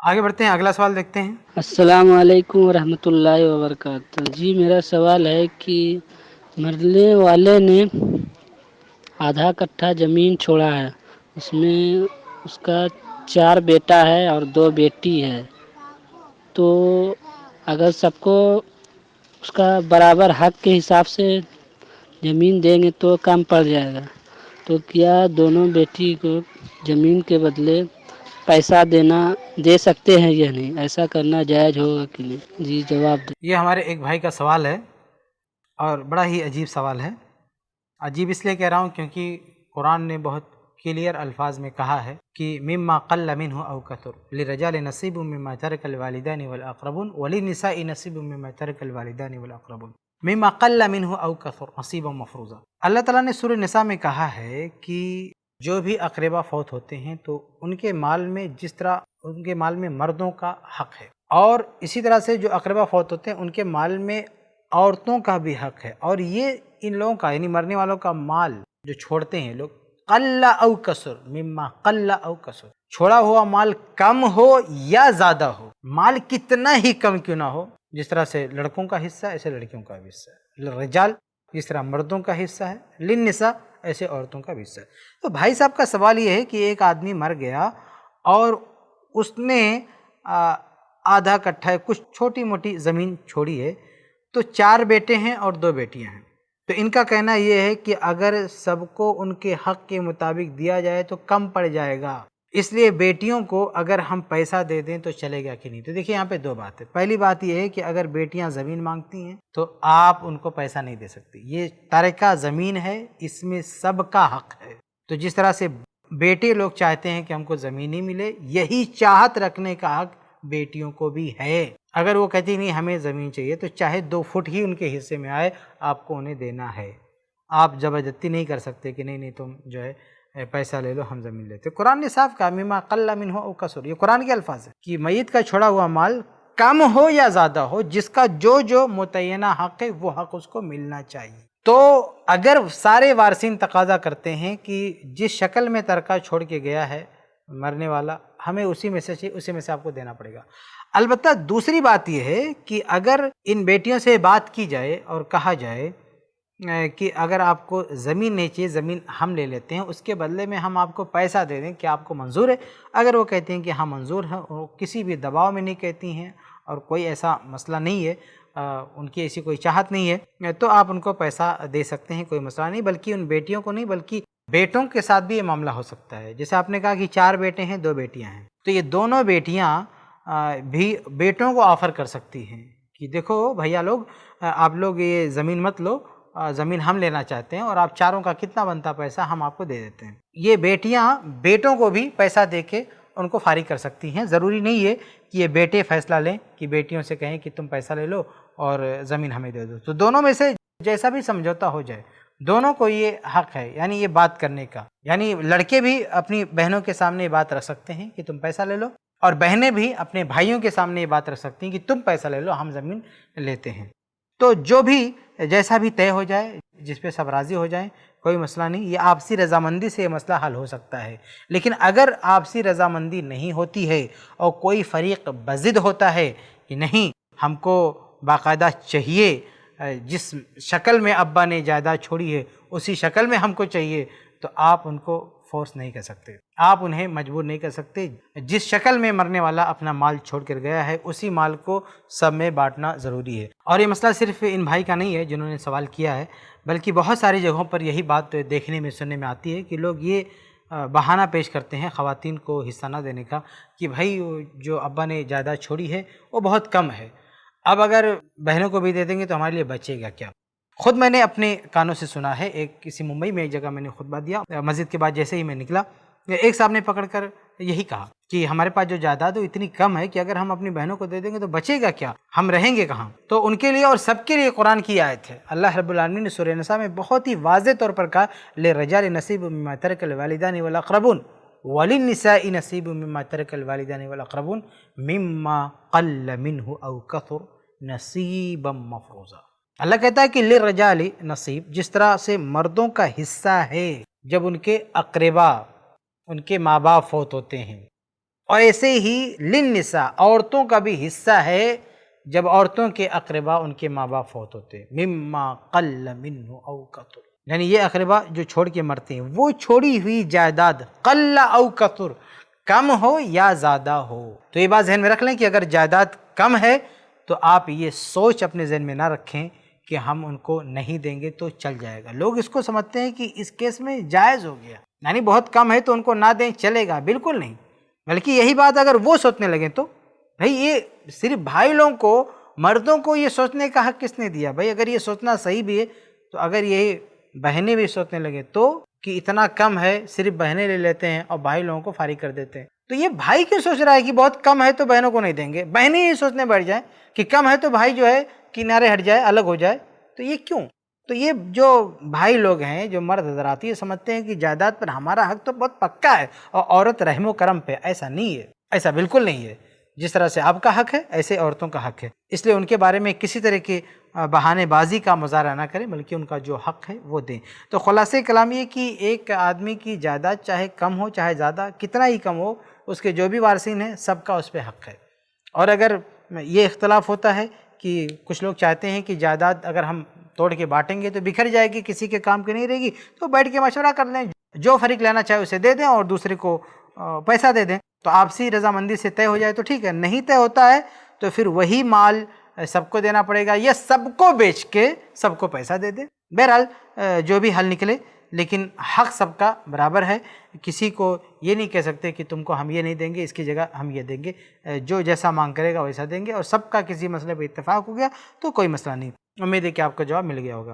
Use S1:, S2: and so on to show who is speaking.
S1: آگے بڑھتے ہیں، اگلا سوال دیکھتے ہیں۔
S2: السلام علیکم ورحمۃ اللہ وبرکاتہ۔ جی میرا سوال ہے کہ مرنے والے نے آدھا کٹھا زمین چھوڑا ہے، اس میں اس کا 4 بیٹا ہے اور 2 بیٹی ہے، تو اگر سب کو اس کا برابر حق کے حساب سے زمین دیں گے تو کم پڑ جائے گا، تو کیا دونوں بیٹی کو زمین کے بدلے پیسہ دے سکتے ہیں یا نہیں؟ ایسا کرنا جائز ہوگا کہ نہیں؟ جی جواب دیں۔
S1: یہ ہمارے ایک بھائی کا سوال ہے اور بڑا ہی عجیب سوال ہے۔ عجیب اس لیے کہہ رہا ہوں کیونکہ قرآن نے بہت کلیئر الفاظ میں کہا ہے کہ مما قل منہ او کثر للرجال نصیب مما ترک الوالدان والاقربون وللنساء نصیب مما ترک الوالدان والاقربون مما قل منہ او کثر نصیبا مفروضا۔ اللہ تعالیٰ نے سورہ نساء میں کہا ہے کہ جو بھی اقربا فوت ہوتے ہیں تو ان کے مال میں جس طرح ان کے مال میں مردوں کا حق ہے، اور اسی طرح سے جو اقربا فوت ہوتے ہیں ان کے مال میں عورتوں کا بھی حق ہے، اور یہ ان لوگوں کا یعنی مرنے والوں کا مال جو چھوڑتے ہیں لوگ قل او کثر مما قل او کثر، چھوڑا ہوا مال کم ہو یا زیادہ ہو، مال کتنا ہی کم کیوں نہ ہو، جس طرح سے لڑکوں کا حصہ ایسے لڑکیوں کا بھی حصہ ہے، رجال جس طرح مردوں کا حصہ ہے، للنساء ایسے عورتوں کا بھی حصہ ہے۔ تو بھائی صاحب کا سوال یہ ہے کہ ایک آدمی مر گیا اور اس نے آدھا کٹھا کچھ چھوٹی موٹی زمین چھوڑی ہے، تو 4 بیٹے ہیں اور 2 بیٹیاں ہیں، تو ان کا کہنا یہ ہے کہ اگر سب کو ان کے حق کے مطابق دیا جائے تو کم پڑ جائے گا، اس لیے بیٹیوں کو اگر ہم پیسہ دے دیں تو چلے گا کہ نہیں؟ تو دیکھیں یہاں پہ 2 بات ہے۔ پہلی بات یہ ہے کہ اگر بیٹیاں زمین مانگتی ہیں تو آپ ان کو پیسہ نہیں دے سکتے، یہ ترکہ زمین ہے، اس میں سب کا حق ہے۔ تو جس طرح سے بیٹے لوگ چاہتے ہیں کہ ہم کو زمین ہی ملے، یہی چاہت رکھنے کا حق بیٹیوں کو بھی ہے۔ اگر وہ کہتی نہیں ہمیں زمین چاہیے تو چاہے 2 فٹ ہی ان کے حصے میں آئے، آپ کو انہیں دینا ہے، آپ زبردستی نہیں کر سکتے کہ نہیں تم جو ہے پیسہ لے لو ہم زمین لیتے۔ قرآن نے صاف کہا مما قل منہ او کثر، یہ قرآن کے الفاظ ہے کہ میت کا چھوڑا ہوا مال کم ہو یا زیادہ ہو، جس کا جو متعینہ حق ہے وہ حق اس کو ملنا چاہیے۔ تو اگر سارے وارثین تقاضا کرتے ہیں کہ جس شکل میں ترکہ چھوڑ کے گیا ہے مرنے والا ہمیں اسی میں سے چاہیے، اسی میں سے آپ کو دینا پڑے گا۔ البتہ دوسری بات یہ ہے کہ اگر ان بیٹیوں سے بات کی جائے اور کہا جائے کہ اگر آپ کو زمین نہیں چاہیے، زمین ہم لے لیتے ہیں، اس کے بدلے میں ہم آپ کو پیسہ دے دیں، کیا آپ کو منظور ہے؟ اگر وہ کہتے ہیں کہ ہاں منظور ہے، اور کسی بھی دباؤ میں نہیں کہتی ہیں اور کوئی ایسا مسئلہ نہیں ہے، ان کی ایسی کوئی چاہت نہیں ہے، تو آپ ان کو پیسہ دے سکتے ہیں، کوئی مسئلہ نہیں۔ بلکہ ان بیٹیوں کو نہیں بلکہ بیٹوں کے ساتھ بھی یہ معاملہ ہو سکتا ہے۔ جیسے آپ نے کہا کہ 4 بیٹے ہیں 2 بیٹیاں ہیں، تو یہ دونوں بیٹیاں بھی بیٹوں کو آفر کر سکتی ہیں کہ دیکھو بھیا لوگ، آپ لوگ یہ زمین مت لو، زمین ہم لینا چاہتے ہیں، اور آپ چاروں کا کتنا بنتا پیسہ ہم آپ کو دے دیتے ہیں۔ یہ بیٹیاں بیٹوں کو بھی پیسہ دے کے ان کو فارغ کر سکتی ہیں، ضروری نہیں ہے کہ یہ بیٹے فیصلہ لیں کہ بیٹیوں سے کہیں کہ تم پیسہ لے لو اور زمین ہمیں دے دو۔ تو دونوں میں سے جیسا بھی سمجھوتا ہو جائے، دونوں کو یہ حق ہے، یعنی یہ بات کرنے کا، یعنی لڑکے بھی اپنی بہنوں کے سامنے یہ بات رکھ سکتے ہیں کہ تم پیسہ لے لو، اور بہنیں بھی اپنے بھائیوں کے سامنے یہ بات رکھ سکتی ہیں کہ تم پیسہ لے لو ہم زمین لیتے ہیں۔ تو جو بھی جیسا بھی طے ہو جائے، جس پہ سب راضی ہو جائیں، کوئی مسئلہ نہیں، یہ آپسی رضامندی سے یہ مسئلہ حل ہو سکتا ہے۔ لیکن اگر آپسی رضامندی نہیں ہوتی ہے اور کوئی فریق بضد ہوتا ہے کہ نہیں ہم کو باقاعدہ چاہیے، جس شکل میں ابا نے جائیداد چھوڑی ہے اسی شکل میں ہم کو چاہیے، تو آپ ان کو فورس نہیں کر سکتے، آپ انہیں مجبور نہیں کر سکتے۔ جس شکل میں مرنے والا اپنا مال چھوڑ کر گیا ہے اسی مال کو سب میں بانٹنا ضروری ہے۔ اور یہ مسئلہ صرف ان بھائی کا نہیں ہے جنہوں نے سوال کیا ہے، بلکہ بہت ساری جگہوں پر یہی بات دیکھنے میں سننے میں آتی ہے کہ لوگ یہ بہانہ پیش کرتے ہیں خواتین کو حصہ نہ دینے کا کہ بھائی جو ابا نے جائیداد چھوڑی ہے وہ بہت کم ہے، اب اگر بہنوں کو بھی دے دیں گے تو ہمارے لیے بچے گا کیا؟ خود میں نے اپنے کانوں سے سنا ہے، کسی ممبئی میں ایک جگہ میں نے خطبہ دیا، مسجد کے بعد جیسے ہی میں نکلا ایک صاحب نے پکڑ کر یہی کہا کہ ہمارے پاس جو جائیداد ہے اتنی کم ہے کہ اگر ہم اپنی بہنوں کو دے دیں گے تو بچے گا کیا، ہم رہیں گے کہاں؟ تو ان کے لیے اور سب کے لیے قرآن کی آیت ہے، اللہ رب العالمین نے سورہ نساء میں بہت ہی واضح طور پر کہا للرجال نصیب مما ترک الوالدان والاقربون وللنساء نصیب مما ترک الوالدان والاقربون مما قل منہ او کثر نصیبا مفروضا۔ اللہ کہتا ہے کہ للرجال نصیب، جس طرح سے مردوں کا حصہ ہے جب ان کے اقربا، ان کے ماں باپ فوت ہوتے ہیں، اور ایسے ہی للنساء عورتوں کا بھی حصہ ہے جب عورتوں کے اقربا ان کے ماں باپ فوت ہوتے ہیں، مما قل منہ او کثر، یعنی یہ اقربا جو چھوڑ کے مرتے ہیں وہ چھوڑی ہوئی جائیداد قل او کثر، کم ہو یا زیادہ ہو۔ تو یہ بات ذہن میں رکھ لیں کہ اگر جائیداد کم ہے تو آپ یہ سوچ اپنے ذہن میں نہ رکھیں کہ ہم ان کو نہیں دیں گے تو چل جائے گا۔ لوگ اس کو سمجھتے ہیں کہ اس کیس میں جائز ہو گیا، یعنی بہت کم ہے تو ان کو نہ دیں چلے گا، بالکل نہیں۔ بلکہ یہی بات اگر وہ سوچنے لگیں تو بھائی یہ صرف بھائی لوگوں کو، مردوں کو یہ سوچنے کا حق کس نے دیا؟ بھائی اگر یہ سوچنا صحیح بھی ہے تو اگر یہ بہنیں بھی سوچنے لگے تو کہ اتنا کم ہے صرف بہنیں لے لیتے ہیں اور بھائی لوگوں کو فارغ کر دیتے ہیں، تو یہ بھائی کیوں سوچ رہا ہے کہ بہت کم ہے تو بہنوں کو نہیں دیں گے؟ بہنیں یہ سوچنے بیٹھ جائیں کہ کم ہے تو بھائی جو ہے کنارے ہٹ جائے، الگ ہو جائے، تو یہ کیوں؟ تو یہ جو بھائی لوگ ہیں، جو مرد حضرات، یہ سمجھتے ہیں کہ جائیداد پر ہمارا حق تو بہت پکا ہے اور عورت رحم و کرم پہ۔ ایسا نہیں ہے، ایسا بالکل نہیں ہے۔ جس طرح سے آپ کا حق ہے ایسے عورتوں کا حق ہے، اس لیے ان کے بارے میں کسی طرح کی بہانے بازی کا مظاہرہ نہ کریں، بلکہ ان کا جو حق ہے وہ دیں۔ تو خلاصہ کلام یہ کہ ایک آدمی کی جائیداد چاہے کم ہو چاہے زیادہ، کتنا ہی کم ہو، اس کے جو بھی وارثین ہیں سب کا اس پہ حق ہے۔ اور اگر یہ اختلاف ہوتا ہے کہ کچھ لوگ چاہتے ہیں کہ جائیداد اگر ہم توڑ کے بانٹیں گے تو بکھر جائے گی، کسی کے کام کی نہیں رہے گی، تو بیٹھ کے مشورہ کر لیں، جو فریق لینا چاہے اسے دے دیں اور دوسرے کو پیسہ دے دیں، تو آپسی رضامندی سے طے ہو جائے تو ٹھیک ہے۔ نہیں طے ہوتا ہے تو پھر وہی مال سب کو دینا پڑے گا یا سب کو بیچ کے سب کو پیسہ دے دیں۔ بہرحال جو بھی حل نکلے، لیکن حق سب کا برابر ہے۔ کسی کو یہ نہیں کہہ سکتے کہ تم کو ہم یہ نہیں دیں گے، اس کی جگہ ہم یہ دیں گے، جو جیسا مانگ کرے گا ویسا دیں گے، اور سب کا کسی مسئلے پہ اتفاق ہو گیا تو کوئی مسئلہ نہیں۔ امید ہے کہ آپ کو جواب مل گیا ہوگا۔